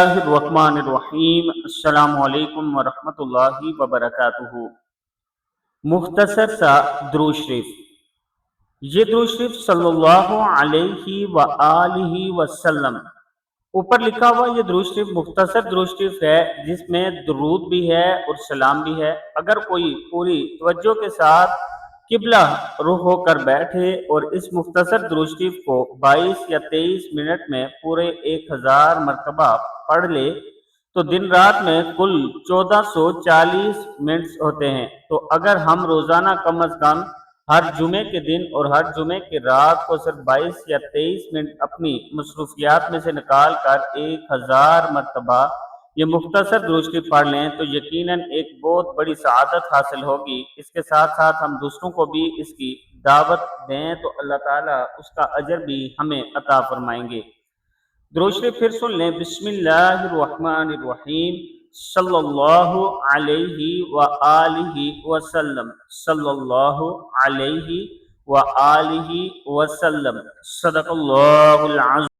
الرحمن الرحیم السلام علیکم ورحمۃ اللہ وبرکاتہ۔ مختصر سا درود شریف۔ یہ درود شریف صلی اللہ علیہ وآلہ وسلم اوپر لکھا ہوا یہ درود شریف مختصر درود شریف ہے، جس میں درود بھی ہے اور سلام بھی ہے۔ اگر کوئی پوری توجہ کے ساتھ قبلہ رخ ہو کر بیٹھے اور اس مختصر درود شریف کو 22 یا 23 منٹ میں پورے 1000 مرتبہ پڑھ لے تو دن رات میں کل 1440 منٹس ہوتے ہیں۔ تو اگر ہم روزانہ کم از کم ہر جمعے کے دن اور ہر جمعے کی رات کو صرف 22 یا 23 منٹ اپنی مصروفیات میں سے نکال کر 1000 مرتبہ یہ مختصر درود شریف پڑھ لیں تو یقیناً ایک بہت بڑی سعادت حاصل ہوگی۔ اس کے ساتھ ساتھ ہم دوسروں کو بھی اس کی دعوت دیں تو اللہ تعالیٰ اس کا اجر بھی ہمیں عطا فرمائیں گے۔ درود شریف پھر سن لیں۔ بسم اللہ الرحمن الرحیم صلی اللہ علیہ وآلہ وسلم صلی اللہ علیہ وآلہ وسلم صدق اللہ العظیم۔